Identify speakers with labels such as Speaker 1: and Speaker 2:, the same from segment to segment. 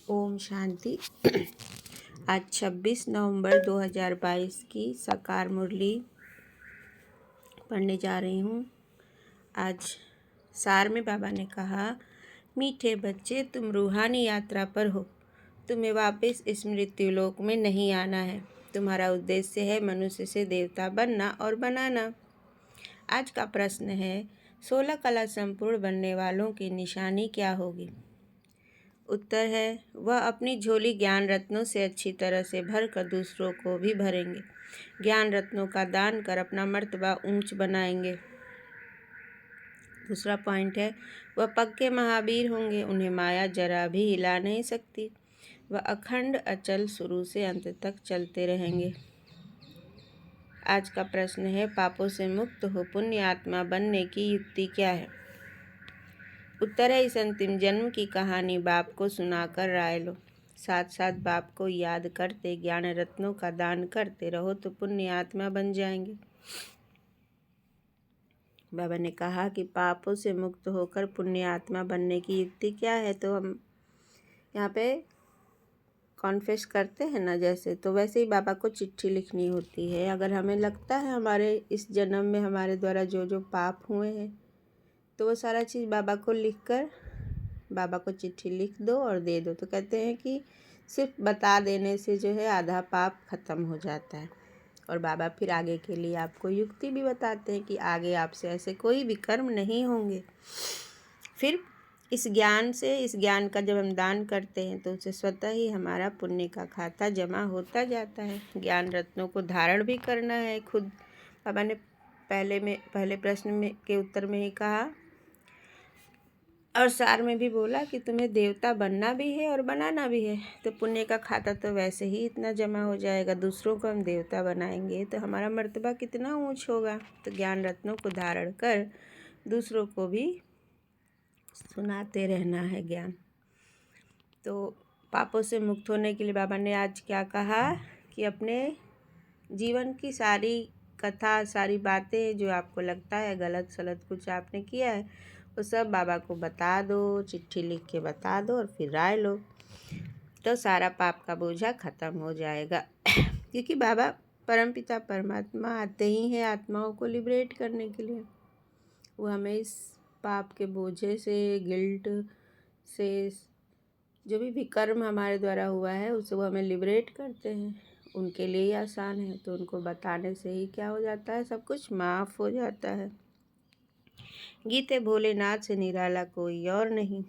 Speaker 1: ओम शांति। आज 26 नवंबर 2022 की साकार मुरली पढ़ने जा रही हूँ। आज सार में बाबा ने कहा, मीठे बच्चे, तुम रूहानी यात्रा पर हो। तुम्हें वापस इस मृत्युलोक में नहीं आना है। तुम्हारा उद्देश्य है मनुष्य से देवता बनना और बनाना। आज का प्रश्न है, 16 कला संपूर्ण बनने वालों की निशानी क्या होगी? उत्तर है, वह अपनी झोली ज्ञान रत्नों से अच्छी तरह से भरकर दूसरों को भी भरेंगे। ज्ञान रत्नों का दान कर अपना मर्तबा ऊंच बनाएंगे। दूसरा पॉइंट है, वह पक्के महावीर होंगे। उन्हें माया जरा भी हिला नहीं सकती। वह अखंड अचल शुरू से अंत तक चलते रहेंगे। आज का प्रश्न है, पापों से मुक्त हो पुण्य आत्मा बनने की युक्ति क्या है? उत्तर है, इस अंतिम जन्म की कहानी बाप को सुनाकर राय लो। साथ साथ बाप को याद करते ज्ञान रत्नों का दान करते रहो तो पुण्य आत्मा बन जाएंगे। बाबा ने कहा कि पापों से मुक्त होकर पुण्य आत्मा बनने की युक्ति क्या है, तो हम यहाँ पे कॉन्फेस करते हैं ना, जैसे तो वैसे ही बाबा को चिट्ठी लिखनी होती है। अगर हमें लगता है हमारे इस जन्म में हमारे द्वारा जो जो पाप हुए हैं, तो वो सारा चीज़ बाबा को लिखकर बाबा को चिट्ठी लिख दो और दे दो। तो कहते हैं कि सिर्फ बता देने से जो है आधा पाप खत्म हो जाता है। और बाबा फिर आगे के लिए आपको युक्ति भी बताते हैं कि आगे आपसे ऐसे कोई भी कर्म नहीं होंगे। फिर इस ज्ञान का जब हम दान करते हैं तो उससे स्वतः ही हमारा पुण्य का खाता जमा होता जाता है। ज्ञान रत्नों को धारण भी करना है खुद। बाबा ने पहले प्रश्न में के उत्तर में ही कहा और सार में भी बोला कि तुम्हें देवता बनना भी है और बनाना भी है। तो पुण्य का खाता तो वैसे ही इतना जमा हो जाएगा। दूसरों को हम देवता बनाएंगे तो हमारा मर्तबा कितना ऊंच होगा। तो ज्ञान रत्नों को धारण कर दूसरों को भी सुनाते रहना है ज्ञान। तो पापों से मुक्त होने के लिए बाबा ने आज क्या कहा कि अपने जीवन की सारी कथा, सारी बातें जो आपको लगता है गलत सलत कुछ आपने किया है, वो सब बाबा को बता दो, चिट्ठी लिख के बता दो और फिर राय लो, तो सारा पाप का बोझा ख़त्म हो जाएगा। क्योंकि बाबा परमपिता परमात्मा आते ही हैं आत्माओं को लिबरेट करने के लिए। वो हमें इस पाप के बोझे से, गिल्ट से, जो भी कर्म हमारे द्वारा हुआ है उससे वो हमें लिबरेट करते हैं। उनके लिए ही आसान है। तो उनको बताने से ही क्या हो जाता है, सब कुछ माफ़ हो जाता है। गीते भोलेनाथ से निराला कोई और नहीं।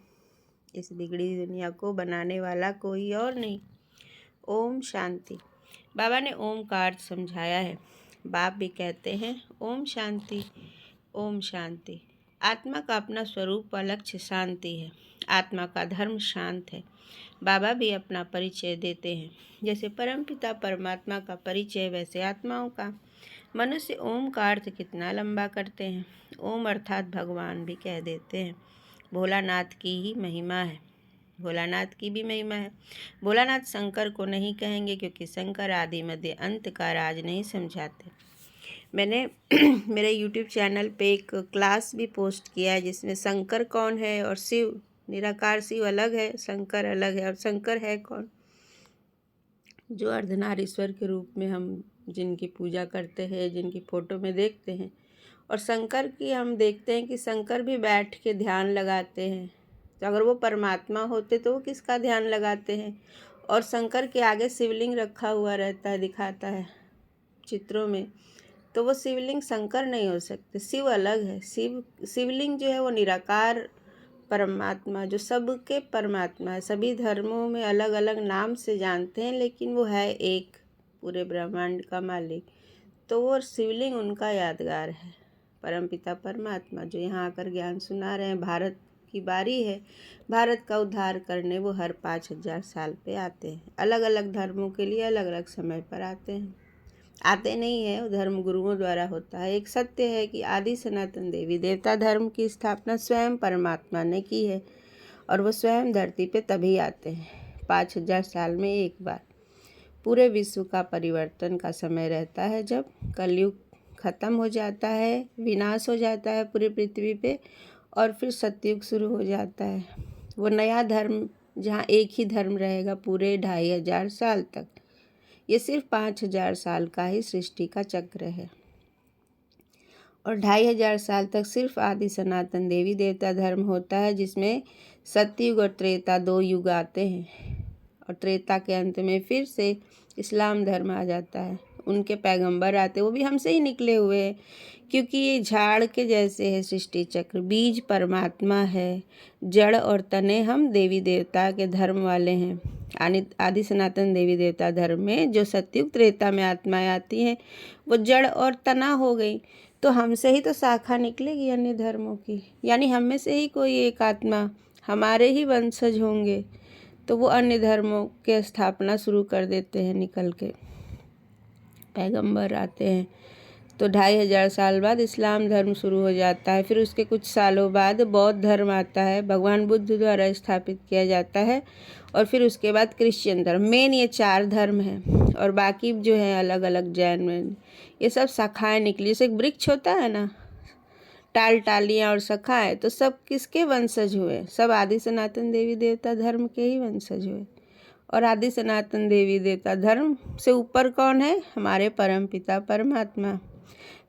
Speaker 1: इस बिगड़ी दुनिया को बनाने वाला कोई और नहीं। ओम शांति। बाबा ने ओम का अर्थ समझाया है। बाप भी कहते हैं ओम शांति, ओम शांति। आत्मा का अपना स्वरूप व लक्ष्य शांति है। आत्मा का धर्म शांत है। बाबा भी अपना परिचय देते हैं। जैसे परमपिता परमात्मा का परिचय वैसे आत्माओं का। मनुष्य ओम का अर्थ कितना लंबा करते हैं। ओम अर्थात भगवान भी कह देते हैं। भोलानाथ की ही महिमा है। भोलानाथ की भी महिमा है। भोलानाथ शंकर को नहीं कहेंगे क्योंकि शंकर आदि मध्य अंत का राज नहीं समझाते। मैंने मेरे YouTube चैनल पे एक क्लास भी पोस्ट किया है जिसमें शंकर कौन है और शिव, निराकार शिव अलग है, शंकर अलग है। और शंकर है कौन? जो अर्धनारीश्वर के रूप में हम जिनकी पूजा करते हैं, जिनकी फ़ोटो में देखते हैं। और शंकर की हम देखते हैं कि शंकर भी बैठ के ध्यान लगाते हैं। तो अगर वो परमात्मा होते तो वो किसका ध्यान लगाते हैं? और शंकर के आगे शिवलिंग रखा हुआ रहता है, दिखाता है चित्रों में, तो वो शिवलिंग शंकर नहीं हो सकते। शिव अलग है। शिवलिंग जो है वो निराकार परमात्मा, जो सबके परमात्मा है। सभी धर्मों में अलग अलग नाम से जानते हैं, लेकिन वो है एक, पूरे ब्रह्मांड का मालिक। तो वो शिवलिंग उनका यादगार है, परमपिता परमात्मा जो यहाँ आकर ज्ञान सुना रहे हैं। भारत की बारी है भारत का उद्धार करने। वो हर 5000 साल पे आते हैं। अलग अलग धर्मों के लिए अलग अलग समय पर आते नहीं है, वो धर्म गुरुओं द्वारा होता है। एक सत्य है कि आदि सनातन देवी देवता धर्म की स्थापना स्वयं परमात्मा ने की है और वो स्वयं धरती पे तभी आते हैं 5000 साल में एक बार। पूरे विश्व का परिवर्तन का समय रहता है जब कलयुग खत्म हो जाता है, विनाश हो जाता है पूरी पृथ्वी पे, और फिर सतयुग शुरू हो जाता है। वो नया धर्म जहाँ एक ही धर्म रहेगा पूरे 2500 साल तक। ये सिर्फ 5000 साल का ही सृष्टि का चक्र है और 2500 साल तक सिर्फ आदि सनातन देवी देवता धर्म होता है, जिसमें सतयुग और त्रेता 2 युग आते हैं और त्रेता के अंत में फिर से इस्लाम धर्म आ जाता है। उनके पैगंबर आते, वो भी हमसे ही निकले हुए हैं, क्योंकि ये झाड़ के जैसे है सृष्टि चक्र। बीज परमात्मा है, जड़ और तने हम देवी देवता के धर्म वाले हैं। आदि सनातन देवी देवता धर्म में जो सतयुग त्रेता में आत्माएं आती हैं वो जड़ और तना हो गई, तो हमसे ही तो शाखा निकलेगी अन्य धर्मों की, यानी हम में से ही कोई एक आत्मा हमारे ही वंशज होंगे, तो वो अन्य धर्मों के स्थापना शुरू कर देते हैं। निकल के पैगंबर आते हैं तो 2500 साल बाद इस्लाम धर्म शुरू हो जाता है। फिर उसके कुछ सालों बाद बौद्ध धर्म आता है, भगवान बुद्ध द्वारा स्थापित किया जाता है। और फिर उसके बाद क्रिश्चियन धर्म। मेन ये 4 धर्म हैं और बाकी जो है अलग अलग जैन में ये सब शाखाएं निकली। जैसे एक वृक्ष होता है ना, टालियाँ और शाखाएं, तो सब किसके वंशज हुए? सब आदि सनातन देवी देवता धर्म के ही वंशज हुए। और आदि सनातन देवी देवता धर्म से ऊपर कौन है? हमारे परम पिता परमात्मा।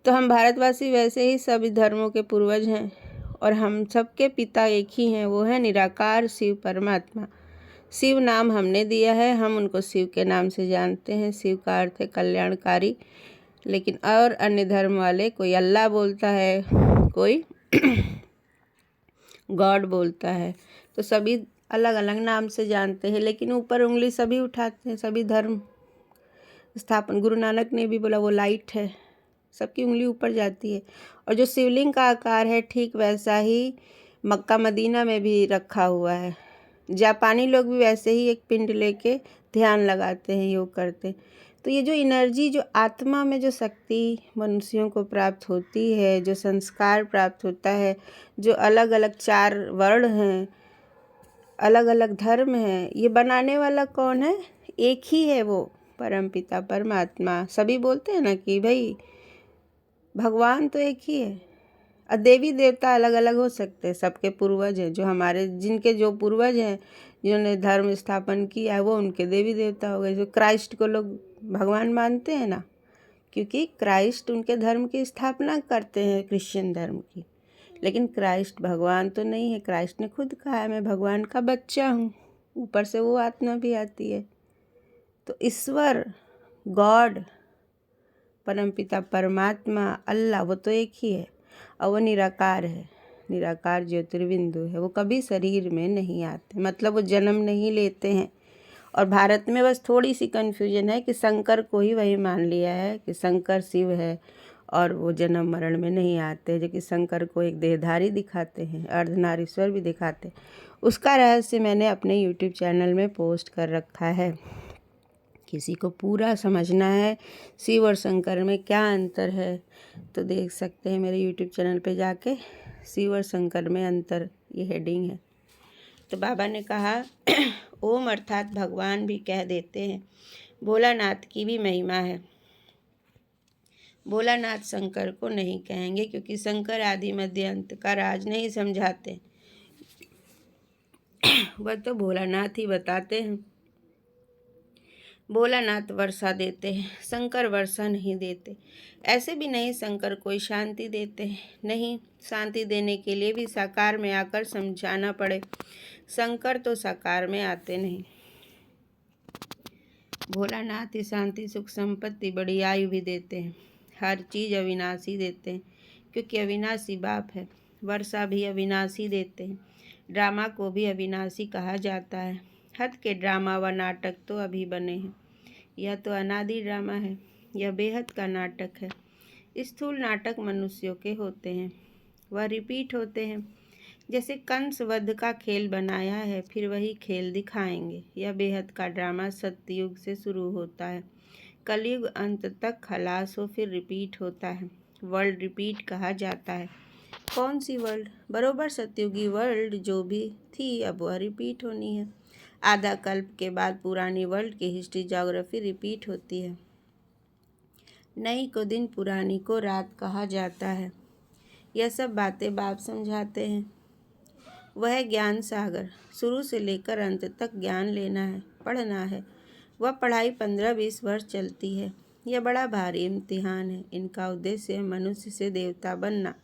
Speaker 1: तो हम भारतवासी वैसे ही सभी धर्मों के पूर्वज हैं और हम सबके पिता एक ही हैं, वो है निराकार शिव परमात्मा। शिव नाम हमने दिया है, हम उनको शिव के नाम से जानते हैं। शिव का अर्थ है कल्याणकारी। लेकिन और अन्य धर्म वाले कोई अल्लाह बोलता है, कोई गॉड बोलता है, तो सभी अलग अलग नाम से जानते हैं, लेकिन ऊपर उंगली सभी उठाते हैं। सभी धर्म स्थापन, गुरु नानक ने भी बोला वो लाइट है, सबकी उंगली ऊपर जाती है। और जो शिवलिंग का आकार है ठीक वैसा ही मक्का मदीना में भी रखा हुआ है। जापानी लोग भी वैसे ही एक पिंड लेके ध्यान लगाते हैं, योग करते हैं। तो ये जो एनर्जी, जो आत्मा में जो शक्ति मनुष्यों को प्राप्त होती है, जो संस्कार प्राप्त होता है, जो अलग अलग 4 वर्ण हैं, अलग अलग धर्म हैं, ये बनाने वाला कौन है? एक ही है, वो परमपिता परमात्मा। सभी बोलते हैं ना कि भाई भगवान तो एक ही है। और देवी देवता अलग अलग हो सकते हैं, सबके पूर्वज हैं, जो हमारे जिनके जो पूर्वज हैं जिन्होंने धर्म स्थापन किया है वो उनके देवी देवता हो गए। जो क्राइस्ट को लोग भगवान मानते हैं ना, क्योंकि क्राइस्ट उनके धर्म की स्थापना करते हैं, क्रिश्चियन धर्म की। लेकिन क्राइस्ट भगवान तो नहीं है। क्राइस्ट ने खुद कहा है मैं भगवान का बच्चा हूँ, ऊपर से वो आत्मा भी आती है। तो ईश्वर, गॉड, परमपिता परमात्मा, अल्लाह, वो तो एक ही है और वो निराकार है। निराकार ज्योतिर्बिंदु है, वो कभी शरीर में नहीं आते, मतलब वो जन्म नहीं लेते हैं। और भारत में बस थोड़ी सी कन्फ्यूजन है कि शंकर को ही वही मान लिया है कि शंकर शिव है और वो जन्म मरण में नहीं आते, जो कि शंकर को एक देहधारी दिखाते हैं, अर्धनारीश्वर भी दिखाते हैं। उसका रहस्य मैंने अपने यूट्यूब चैनल में पोस्ट कर रखा है। किसी को पूरा समझना है शिव और शंकर में क्या अंतर है तो देख सकते हैं मेरे यूट्यूब चैनल पे जाके, शिव और शंकर में अंतर, ये हेडिंग है। तो बाबा ने कहा ओम अर्थात भगवान भी कह देते हैं। भोलानाथ की भी महिमा है। भोलानाथ शंकर को नहीं कहेंगे क्योंकि शंकर आदि मध्य अंत का राज नहीं समझाते, वह तो भोलानाथ ही बताते हैं। भोलानाथ वर्षा देते हैं, शंकर वर्षा नहीं देते। ऐसे भी नहीं शंकर कोई शांति देते हैं, नहीं, शांति देने के लिए भी साकार में आकर समझाना पड़े। शंकर तो साकार में आते नहीं। भोलानाथ ही शांति, सुख, संपत्ति, बड़ी आयु भी देते हैं। हर चीज़ अविनाशी देते हैं क्योंकि अविनाशी बाप है। वर्षा भी अविनाशी देते हैं। ड्रामा को भी अविनाशी कहा जाता है। हद के ड्रामा व नाटक तो अभी बने हैं। यह तो अनादि ड्रामा है, यह बेहद का नाटक है। स्थूल नाटक मनुष्यों के होते हैं, वह रिपीट होते हैं। जैसे कंस वध का खेल बनाया है, फिर वही खेल दिखाएंगे। यह बेहद का ड्रामा सत्ययुग से शुरू होता है, कलयुग अंत तक खलास हो, फिर रिपीट होता है। वर्ल्ड रिपीट कहा जाता है। कौन सी वर्ल्ड? बरोबर सतयुगी वर्ल्ड जो भी थी अब वह रिपीट होनी है। आधा कल्प के बाद पुरानी वर्ल्ड की हिस्ट्री ज्योग्राफी रिपीट होती है। नई को दिन, पुरानी को रात कहा जाता है। यह सब बातें बाप समझाते हैं। वह ज्ञान सागर, शुरू से लेकर अंत तक ज्ञान लेना है, पढ़ना है। वह पढ़ाई 15-20 वर्ष चलती है। यह बड़ा भारी इम्तिहान है। इनका उद्देश्य है मनुष्य से देवता बनना।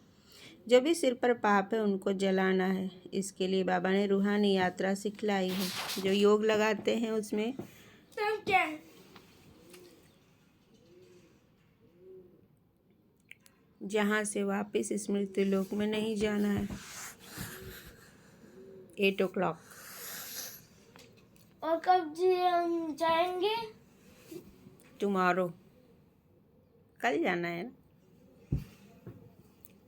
Speaker 1: जो भी सिर पर पाप है उनको जलाना है। इसके लिए बाबा ने रूहानी यात्रा सिखलाई है। जो योग लगाते हैं उसमें जहाँ से वापस स्मृति लोक में नहीं जाना है। 8 o'clock।
Speaker 2: और कब जाएंगे?
Speaker 1: टुमारो, कल जाना है ना।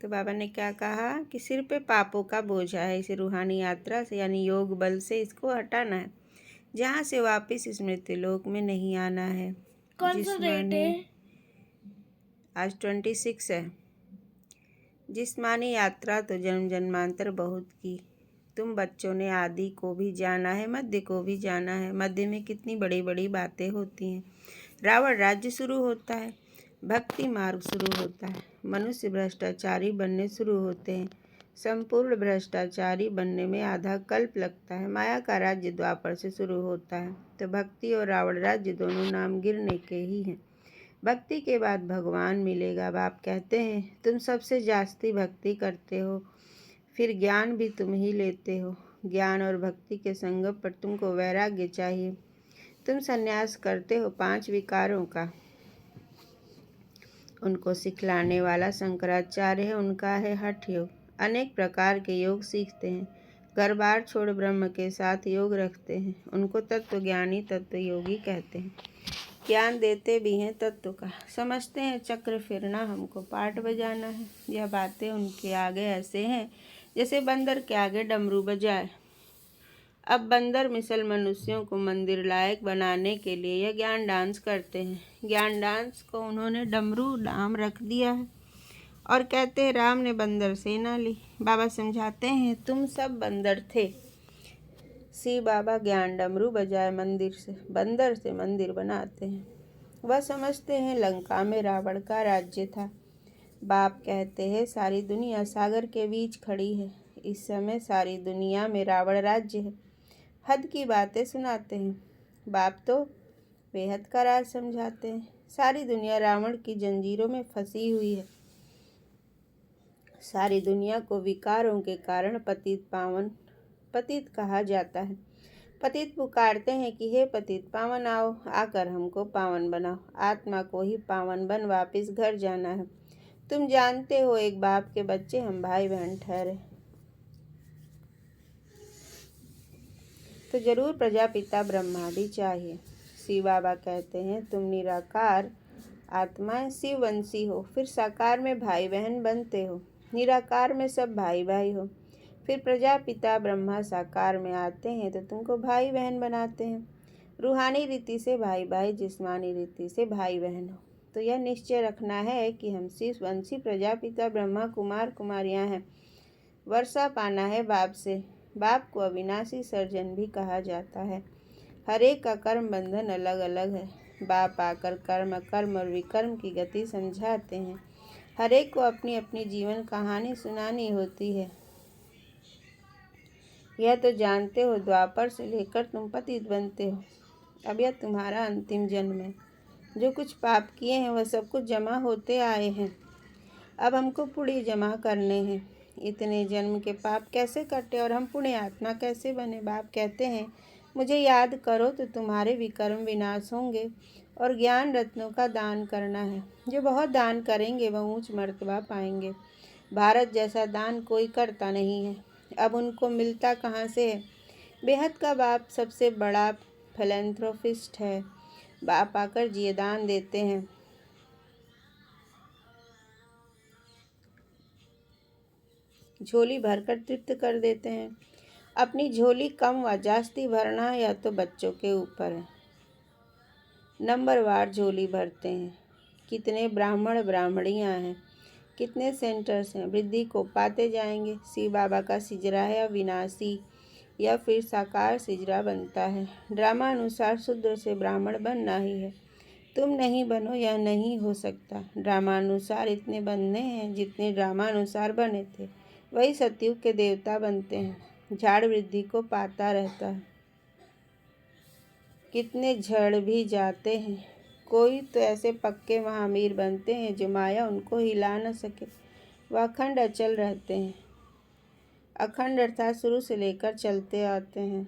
Speaker 1: तो बाबा ने क्या कहा कि सिर पे पापों का बोझा है, इसे रूहानी यात्रा से यानी योग बल से इसको हटाना है, जहाँ से वापस स्मृति लोक में नहीं आना है।
Speaker 2: कौन सा डेट है?
Speaker 1: आज 26 है। जिस्मानी यात्रा तो जन्म जन्मांतर बहुत की। तुम बच्चों ने आदि को भी जाना है, मध्य को भी जाना है। मध्य में कितनी बड़ी बड़ी बातें होती हैं। रावण राज्य शुरू होता है, भक्ति मार्ग शुरू होता है, मनुष्य भ्रष्टाचारी बनने शुरू होते हैं। संपूर्ण भ्रष्टाचारी बनने में आधा कल्प लगता है। माया का राज्य द्वापर से शुरू होता है। तो भक्ति और रावण राज्य दोनों नाम गिरने के ही हैं। भक्ति के बाद भगवान मिलेगा। बाप कहते हैं तुम सबसे जास्ती भक्ति करते हो, फिर ज्ञान भी तुम ही लेते हो। ज्ञान और भक्ति के संगम पर तुमको वैराग्य चाहिए। तुम संन्यास करते हो 5 विकारों का। उनको सिखलाने वाला शंकराचार्य है, उनका है हठ योग। अनेक प्रकार के योग सीखते हैं। घर बार छोड़ ब्रह्म के साथ योग रखते हैं। उनको तत्व ज्ञानी, तत्व योगी कहते हैं। ज्ञान देते भी हैं तत्व का। समझते हैं चक्र फिरना, हमको पाठ बजाना है। यह बातें उनके आगे ऐसे हैं जैसे बंदर के आगे डमरू बजाए। अब बंदर मिसल मनुष्यों को मंदिर लायक बनाने के लिए यह ज्ञान डांस करते हैं। ज्ञान डांस को उन्होंने डमरू नाम रख दिया है और कहते हैं राम ने बंदर सेना ली। बाबा समझाते हैं तुम सब बंदर थे। शिव बाबा ज्ञान डमरू बजाए बंदर से मंदिर बनाते हैं। वह समझते हैं लंका में रावण का राज्य था। बाप कहते हैं सारी दुनिया सागर के बीच खड़ी है। इस समय सारी दुनिया में रावण राज्य है। हद की बातें सुनाते हैं। बाप तो बेहद का राज समझाते हैं। सारी दुनिया रावण की जंजीरों में फंसी हुई है। सारी दुनिया को विकारों के कारण पतित कहा जाता है। पतित पुकारते हैं कि हे पतित पावन आओ, आकर हमको पावन बनाओ। आत्मा को ही पावन बन वापस घर जाना है। तुम जानते हो एक बाप के बच्चे हम भाई बहन ठहरे तो जरूर प्रजापिता ब्रह्मा भी चाहिए। शिव बाबा कहते हैं तुम निराकार आत्माएं शिववंशी हो, फिर साकार में भाई बहन बनते हो। निराकार में सब भाई भाई हो, फिर प्रजापिता ब्रह्मा साकार में आते हैं तो तुमको भाई बहन बनाते हैं। रूहानी रीति से भाई भाई, जिस्मानी रीति से भाई बहन हो। तो यह निश्चय रखना है कि हम शिववंशी प्रजापिता ब्रह्मा कुमार कुमारियां हैं। वर्षा पाना है बाप से। बाप को अविनाशी सर्जन भी कहा जाता है। हर एक का कर्म बंधन अलग अलग है। बाप आकर कर्म और विकर्म की गति समझाते हैं। हर एक को अपनी अपनी जीवन कहानी सुनानी होती है। यह तो जानते हो द्वापर से लेकर तुम पतित बनते हो। अब यह तुम्हारा अंतिम जन्म है। जो कुछ पाप किए हैं वह सब कुछ जमा होते आए हैं। अब हमको पुण्य जमा करने हैं। इतने जन्म के पाप कैसे कटे और हम पुण्य आत्मा कैसे बने? बाप कहते हैं मुझे याद करो तो तुम्हारे विकर्म विनाश होंगे। और ज्ञान रत्नों का दान करना है। जो बहुत दान करेंगे वह ऊंच मर्तबा पाएंगे। भारत जैसा दान कोई करता नहीं है। अब उनको मिलता कहाँ से है? बेहद का बाप सबसे बड़ा फिलैंथ्रोपिस्ट है। बाप आकर जिये दान देते हैं। झोली भरकर तृप्त कर देते हैं। अपनी झोली कम व जास्ती भरना यह तो बच्चों के ऊपर है। नंबरवार झोली भरते हैं। कितने ब्राह्मण ब्राह्मणियाँ हैं, कितने सेंटर्स हैं, वृद्धि को पाते जाएंगे। शिव बाबा का सिजरा है अविनाशी, या फिर साकार सिजरा बनता है। ड्रामा अनुसार शूद्र से ब्राह्मण बनना ही है। तुम नहीं बनो, यह नहीं हो सकता। ड्रामानुसार इतने बनने हैं जितने ड्रामानुसार बने थे। वही सतयुग के देवता बनते हैं। झाड़ वृद्धि को पाता रहता है। कितने झड़ भी जाते हैं, कोई तो ऐसे पक्के महामीर बनते हैं जो माया उनको हिला न सके। वह अखंड अचल रहते हैं। अखंड अर्थात शुरू से लेकर चलते आते हैं।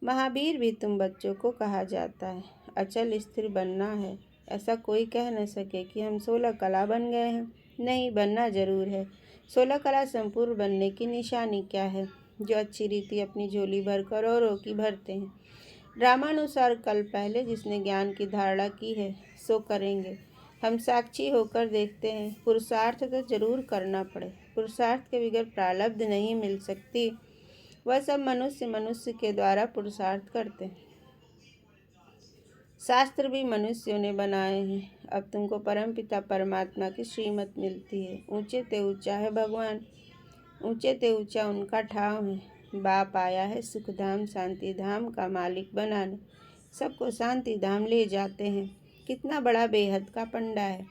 Speaker 1: महावीर भी तुम बच्चों को कहा जाता है। अचल स्थिर बनना है, ऐसा कोई कह न सके कि हम 16 कला बन गए हैं। नहीं, बनना जरूर है। 16 कला संपूर्ण बनने की निशानी क्या है? जो अच्छी रीति अपनी झोली भरकर औरों की भरते हैं। ड्रामानुसार कल पहले जिसने ज्ञान की धारणा की है सो करेंगे। हम साक्षी होकर देखते हैं। पुरुषार्थ तो जरूर करना पड़े। पुरुषार्थ के बगैर प्रारब्ध नहीं मिल सकती। वह सब मनुष्य के द्वारा पुरुषार्थ करते हैं। शास्त्र भी मनुष्यों ने बनाए हैं। अब तुमको परमपिता परमात्मा की श्रीमत मिलती है। ऊंचे ते ऊंचा है भगवान, ऊंचे ते ऊंचा उनका ठाव है। बाप आया है सुखधाम शांति धाम का मालिक बनाने। सबको शांति धाम ले जाते हैं। कितना बड़ा बेहद का पंडा है।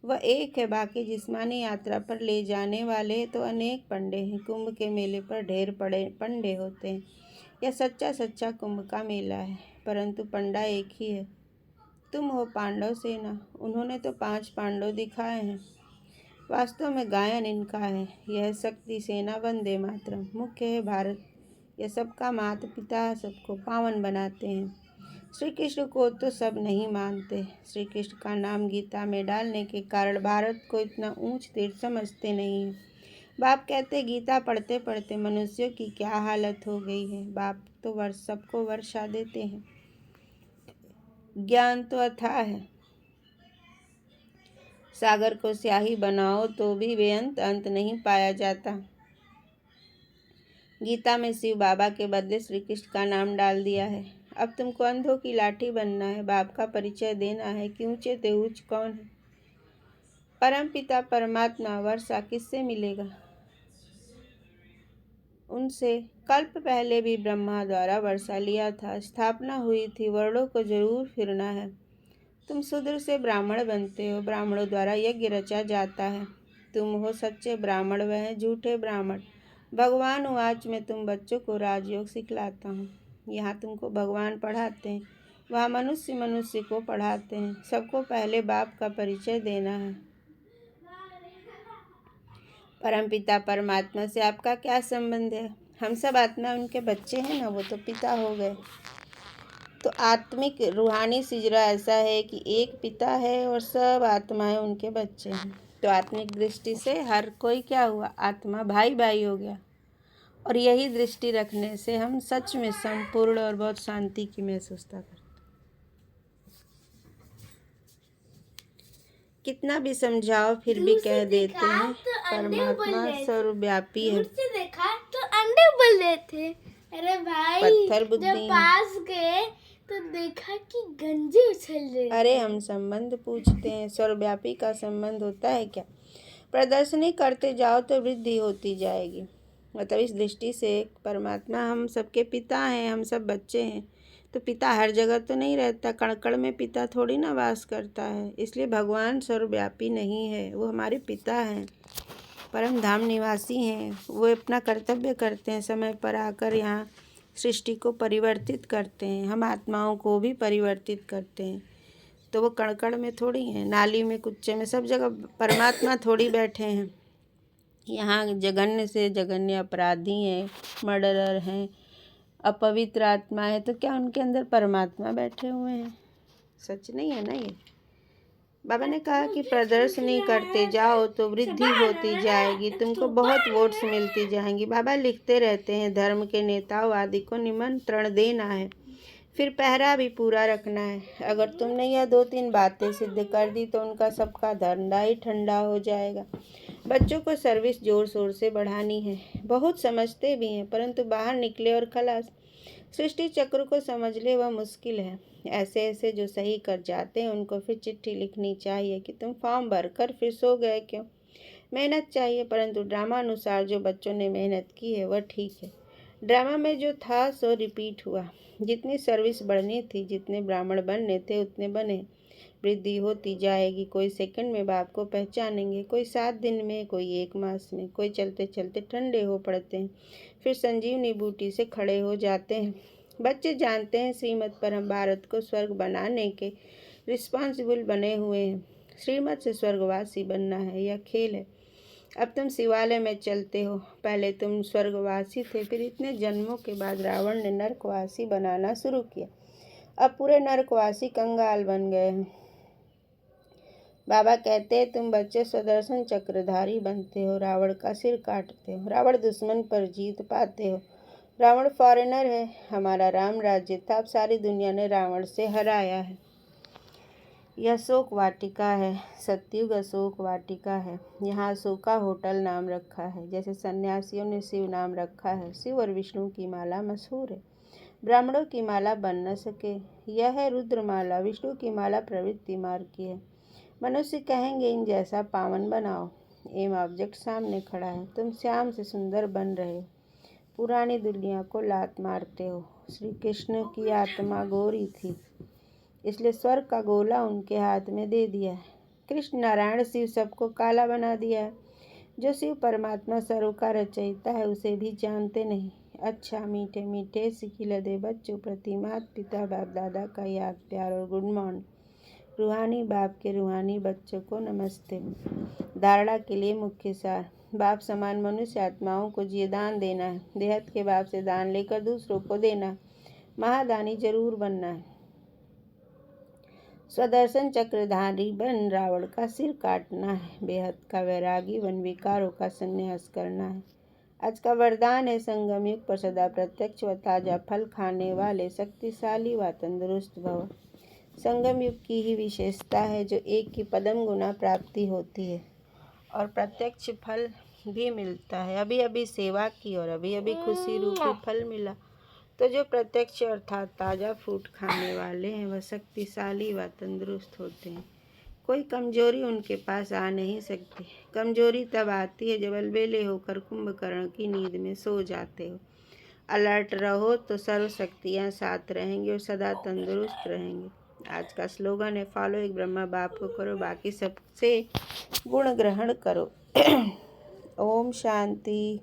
Speaker 1: वह एक है, बाकी जिस्मानी यात्रा पर ले जाने वाले तो अनेक पंडे हैं। कुंभ के मेले पर ढेर पड़े पंडे होते हैं। यह सच्चा कुंभ का मेला है, परंतु पंडा एक ही है। तुम हो पांडव सेना। उन्होंने तो 5 पांडव दिखाए हैं। वास्तव में गायन इनका है। यह शक्ति सेना वंदे मातरम। मुख्य है भारत। यह सबका माता पिता सबको पावन बनाते हैं। श्री कृष्ण को तो सब नहीं मानते। श्री कृष्ण का नाम गीता में डालने के कारण भारत को इतना ऊंच तीर्थ समझते नहीं हैं। बाप कहते गीता पढ़ते पढ़ते मनुष्यों की क्या हालत हो गई है। बाप तो सबको वर्षा देते हैं। ज्ञान तो अथाह है। सागर को स्याही बनाओ तो भी बेअंत अंत नहीं पाया जाता। गीता में शिव बाबा के बदले श्री कृष्ण का नाम डाल दिया है। अब तुमको अंधों की लाठी बनना है। बाप का परिचय देना है कि ऊंचे ते ऊंच कौन है। परमपिता परमात्मा वर्षा किससे मिलेगा? उनसे। कल्प पहले भी ब्रह्मा द्वारा वर्षा लिया था। स्थापना हुई थी। वर्णों को जरूर फिरना है। तुम शूद्र से ब्राह्मण बनते हो। ब्राह्मणों द्वारा यज्ञ रचा जाता है। तुम हो सच्चे ब्राह्मण, वह झूठे ब्राह्मण। भगवान उवाच में तुम बच्चों को राजयोग सिखलाता हूँ। यहाँ तुमको भगवान पढ़ाते हैं, वहाँ मनुष्य को पढ़ाते हैं। सबको पहले बाप का परिचय देना है। परमपिता परमात्मा से आपका क्या संबंध है? हम सब आत्मा उनके बच्चे हैं ना, वो तो पिता हो गए। तो आत्मिक रूहानी सिजरा ऐसा है कि एक पिता है और सब आत्माएं उनके बच्चे हैं। तो आत्मिक दृष्टि से हर कोई क्या हुआ? आत्मा भाई भाई हो गया। और यही दृष्टि रखने से हम सच में संपूर्ण और बहुत शांति की महसूसता करते। कितना भी समझाओ फिर भी कह देते हैं परमात्मा सर्वव्यापी है।
Speaker 2: देखा तो अंडे उबल रहे थे। अरे भाई,
Speaker 1: पत्थर बुद्धि
Speaker 2: जब पास गए तो देखा कि गंजे उछल रहे।
Speaker 1: अरे हम संबंध पूछते हैं। सर्वव्यापी का संबंध होता है क्या? प्रदर्शनी करते जाओ तो वृद्धि होती जाएगी। मतलब इस दृष्टि से परमात्मा हम सबके पिता हैं, हम सब बच्चे हैं। तो पिता हर जगह तो नहीं रहता। कण कण में पिता थोड़ी ना वास करता है। इसलिए भगवान सर्वव्यापी नहीं है। वो हमारे पिता हैं, परम धाम निवासी हैं। वो अपना कर्तव्य करते हैं, समय पर आकर यहाँ सृष्टि को परिवर्तित करते हैं। हम आत्माओं को भी परिवर्तित करते हैं। तो वो कण कण में थोड़ी हैं, नाली में कुच्चे में सब जगह परमात्मा थोड़ी बैठे हैं। यहाँ जघन्य से जघन्य अपराधी हैं, मर्डरर हैं, अपवित्र आत्मा है। तो क्या उनके अंदर परमात्मा बैठे हुए हैं? सच नहीं है ना ये। बाबा ने कहा कि प्रदर्शनी करते जाओ तो वृद्धि होती जाएगी। तुमको बहुत वोट्स मिलती जाएंगी। बाबा लिखते रहते हैं धर्म के नेताओं आदि को निमंत्रण देना है, फिर पहरा भी पूरा रखना है। अगर तुमने यह 2-3 बातें सिद्ध कर दी तो उनका सबका धंधा ही ठंडा हो जाएगा। बच्चों को सर्विस जोर शोर से बढ़ानी है। बहुत समझते भी हैं, परंतु बाहर निकले और खलास। सृष्टि चक्र को समझ ले वह मुश्किल है। ऐसे ऐसे जो सही कर जाते हैं उनको फिर चिट्ठी लिखनी चाहिए कि तुम फॉर्म भरकर फिर सो गए क्यों। मेहनत चाहिए, परंतु ड्रामा अनुसार जो बच्चों ने मेहनत की है वह ठीक है। ड्रामा में जो था सो रिपीट हुआ। जितनी सर्विस बढ़नी थी, जितने ब्राह्मण बनने थे उतने बने। वृद्धि होती जाएगी। कोई सेकंड में बाप को पहचानेंगे, कोई 7 दिन में, कोई 1 मास में, कोई चलते चलते ठंडे हो पड़ते हैं, फिर संजीवनी बूटी से खड़े हो जाते हैं। बच्चे जानते हैं श्रीमत पर हम भारत को स्वर्ग बनाने के रिस्पॉन्सिबल बने हुए हैं। श्रीमत से स्वर्गवासी बनना है, यह खेल है। अब तुम शिवालय में चलते हो, पहले तुम स्वर्गवासी थे, फिर इतने जन्मों के बाद रावण ने नरकवासी बनाना शुरू किया। अब पूरे नरकवासी कंगाल बन गए हैं। बाबा कहते हैं तुम बच्चे सुदर्शन चक्रधारी बनते हो, रावण का सिर काटते हो, रावण दुश्मन पर जीत पाते हो। रावण फॉरेनर है, हमारा राम राज्य था, अब सारी दुनिया ने रावण से हराया है। यह अशोक वाटिका है, सतयुग अशोक वाटिका है। यहाँ अशोका होटल नाम रखा है, जैसे सन्यासियों ने शिव नाम रखा है। शिव और विष्णु की माला मशहूर है, ब्राह्मणों की माला बन न सके। यह है रुद्रमाला, विष्णु की माला प्रवृत्ति मार्ग की है। मनुष्य कहेंगे इन जैसा पावन बनाओ। एम ऑब्जेक्ट सामने खड़ा है, तुम श्याम से सुंदर बन रहे हो, पुरानी दुनिया को लात मारते हो। श्री कृष्ण की आत्मा गोरी थी, इसलिए स्वर्ग का गोला उनके हाथ में दे दिया है। कृष्ण नारायण शिव सबको काला बना दिया है। जो शिव परमात्मा सर्व का रचयिता है उसे भी जानते नहीं। अच्छा मीठे मीठे सिखिलदे बच्चों प्रति माता पिता बाप दादा का याद प्यार और गुड मॉर्निंग। रूहानी बाप के रूहानी बच्चों को नमस्ते। धारणा के लिए मुख्य सार। बाप समान मनुष्य आत्माओं को ये दान देना है, देहत के बाप से दान लेकर दूसरों को देना है, महादानी जरूर बनना है, स्वदर्शन चक्रधारी बन रावण का सिर काटना है, बेहद का वैरागी बन विकारों का संन्यास करना है। आज का वरदान है संगम युग पर सदा प्रत्यक्ष व ताजा फल खाने वाले शक्तिशाली व तंदुरुस्त भव। संगम युग की ही विशेषता है जो एक की पदम गुना प्राप्ति होती है और प्रत्यक्ष फल भी मिलता है। अभी अभी सेवा की और अभी अभी खुशी रूपी फल मिला। तो जो प्रत्यक्ष अर्थात ताज़ा फ्रूट खाने वाले हैं वह शक्तिशाली व तंदुरुस्त होते हैं। कोई कमजोरी उनके पास आ नहीं सकती। कमजोरी तब आती है जब अलबेले होकर कुंभकर्ण की नींद में सो जाते हो। अलर्ट रहो तो सर्व शक्तियाँ साथ रहेंगी और सदा तंदुरुस्त रहेंगे। आज का स्लोगन है फॉलो एक ब्रह्मा बाप को करो, बाकी सबसे गुण ग्रहण करो। ओम शांति।